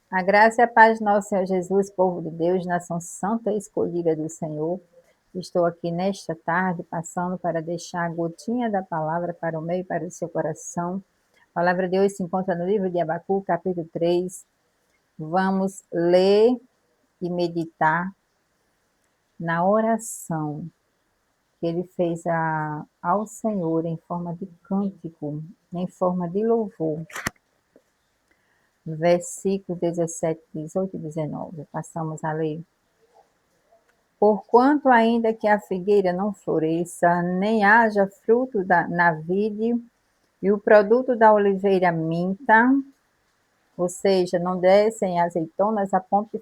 A graça e a paz de nosso Senhor Jesus, povo de Deus, nação santa e escolhida do Senhor. Estou aqui nesta tarde passando para deixar a gotinha da palavra para o meu e para o seu coração. A palavra de hoje se encontra no livro de Abacu, capítulo 3. Vamos ler e meditar na oração que ele fez ao Senhor em forma de cântico, em forma de louvor. Versículos 17, 18 e 19. Passamos a ler. Porquanto ainda que a figueira não floresça, nem haja fruto na vide, e o produto da oliveira minta, ou seja, não descem azeitonas a ponto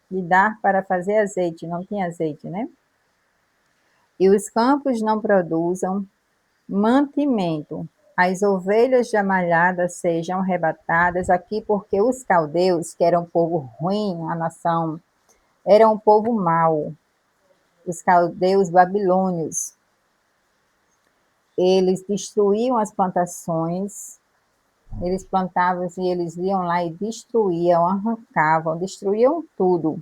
de dar para fazer azeite, não tinha azeite, né? E os campos não produzam mantimento, as ovelhas jamalhadas sejam arrebatadas aqui, porque os caldeus, que eram um povo ruim, a nação, era um povo mau, os caldeus babilônios, eles destruíam as plantações, eles plantavam e eles iam lá e destruíam, arrancavam, destruíam tudo.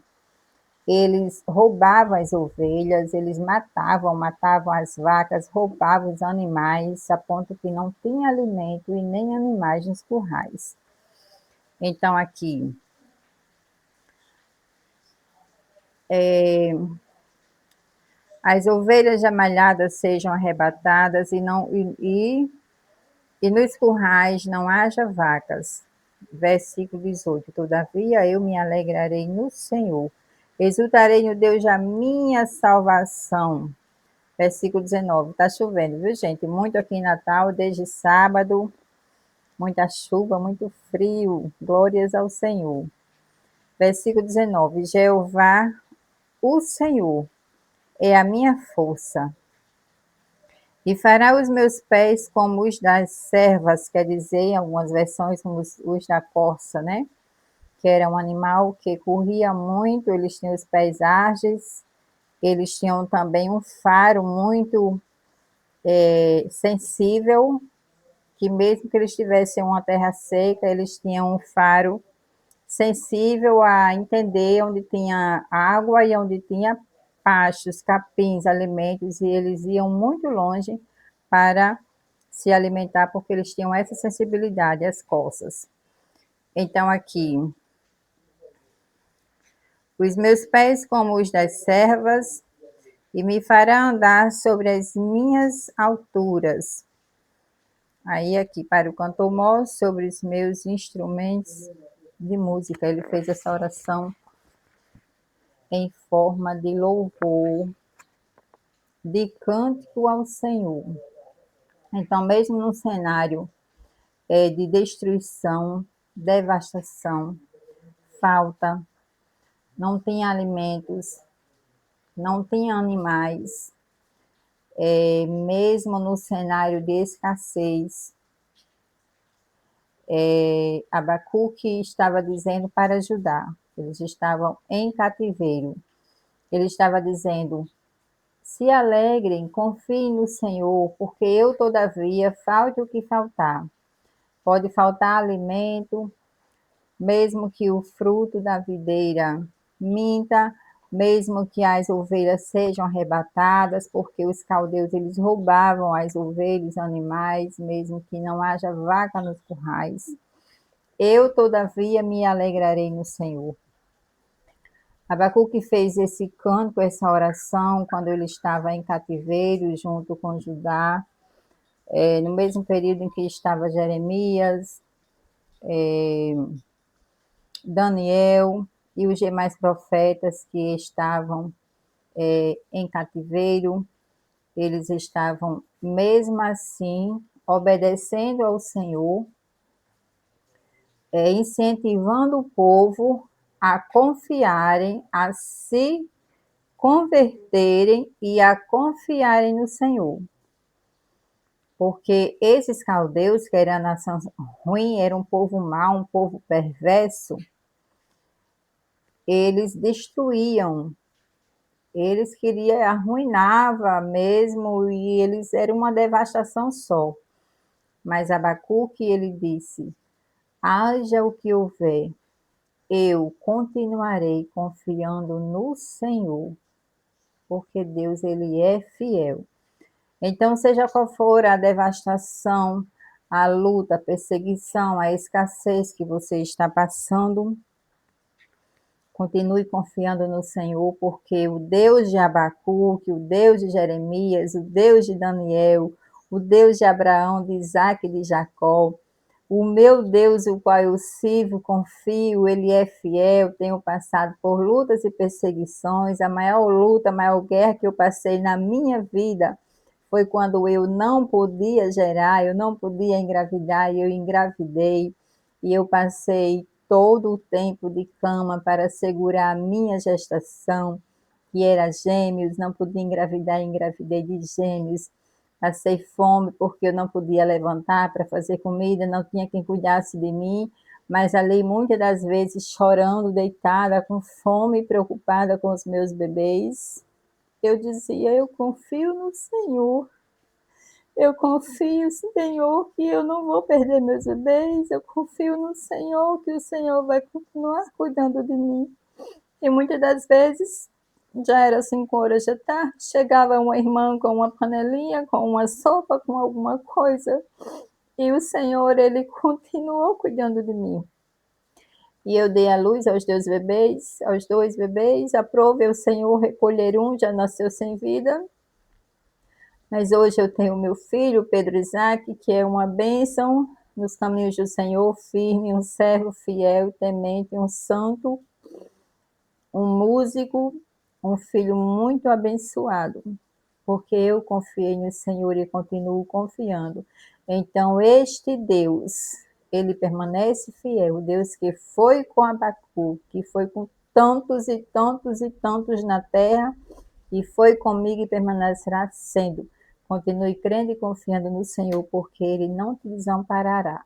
Eles roubavam as ovelhas, eles matavam as vacas, roubavam os animais, a ponto que não tinha alimento e nem animais nos currais. Então aqui, as ovelhas jamalhadas sejam arrebatadas e nos currais não haja vacas. Versículo 18. Todavia eu me alegrarei no Senhor, exultarei no Deus da minha salvação. Versículo 19. Está chovendo, viu, gente? Muito aqui em Natal, desde sábado, muita chuva, muito frio. Glórias ao Senhor. Versículo 19. Jeová, o Senhor, é a minha força, e fará os meus pés como os das servas, quer dizer, em algumas versões, como os da corça, né? Que era um animal que corria muito, eles tinham os pés ágeis, eles tinham também um faro muito sensível, que mesmo que eles tivessem uma terra seca, eles tinham um faro sensível a entender onde tinha água e onde tinha pastos, capins, alimentos, e eles iam muito longe para se alimentar, porque eles tinham essa sensibilidade, as coças. Então, aqui, os meus pés como os das servas, e me fará andar sobre as minhas alturas. Aí, aqui, para o cantor mor, sobre os meus instrumentos de música. Ele fez essa oração em forma de louvor, de cântico ao Senhor. Então, mesmo num cenário de destruição, devastação, falta, não tem alimentos, não tem animais, mesmo no cenário de escassez, Abacuque estava dizendo para Judá, eles estavam em cativeiro, ele estava dizendo: se alegrem, confiem no Senhor, porque eu, todavia, falte o que faltar. Pode faltar alimento, mesmo que o fruto da videira minta, mesmo que as ovelhas sejam arrebatadas, porque os caldeus eles roubavam as ovelhas, animais, mesmo que não haja vaca nos currais. Eu, todavia, me alegrarei no Senhor. Abacuque fez esse canto, essa oração, quando ele estava em cativeiro, junto com Judá, no mesmo período em que estava Jeremias, Daniel e os demais profetas que estavam em cativeiro, eles estavam, mesmo assim, obedecendo ao Senhor, incentivando o povo a confiarem, a se converterem e a confiarem no Senhor. Porque esses caldeus, que era a nação ruim, era um povo mau, um povo perverso, eles destruíam, eles queriam, arruinava mesmo, e eles eram uma devastação só. Mas Abacuque, ele disse: haja o que houver, eu continuarei confiando no Senhor, porque Deus ele é fiel. Então, seja qual for a devastação, a luta, a perseguição, a escassez que você está passando, continue confiando no Senhor, porque o Deus de Abacuque, o Deus de Jeremias, o Deus de Daniel, o Deus de Abraão, de Isaac e de Jacó, o meu Deus, o qual eu sirvo, confio, ele é fiel. Tenho passado por lutas e perseguições. A maior luta, a maior guerra que eu passei na minha vida foi quando eu não podia gerar, eu não podia engravidar, e eu engravidei. E eu passei todo o tempo de cama para segurar a minha gestação, que era gêmeos, não podia engravidar, engravidei de gêmeos. Passei fome porque eu não podia levantar para fazer comida, não tinha quem cuidasse de mim, mas ali muitas das vezes chorando, deitada, com fome, preocupada com os meus bebês. Eu dizia, eu confio no Senhor. Eu confio, Senhor, que eu não vou perder meus bebês. Eu confio no Senhor, que o Senhor vai continuar cuidando de mim. E muitas das vezes, já era 5 horas da tarde, chegava uma irmã com uma panelinha, com uma sopa, com alguma coisa, e o Senhor, ele continuou cuidando de mim. E eu dei à luz aos 2 bebês, aprove o Senhor recolher um, já nasceu sem vida, mas hoje eu tenho meu filho, Pedro Isaac, que é uma bênção nos caminhos do Senhor, firme, um servo fiel, temente, um santo, um músico, um filho muito abençoado, porque eu confiei no Senhor e continuo confiando. Então, este Deus, ele permanece fiel, o Deus que foi com Abacuque, que foi com tantos e tantos e tantos na terra, e foi comigo e permanecerá sendo. Continue crendo e confiando no Senhor, porque ele não te desamparará.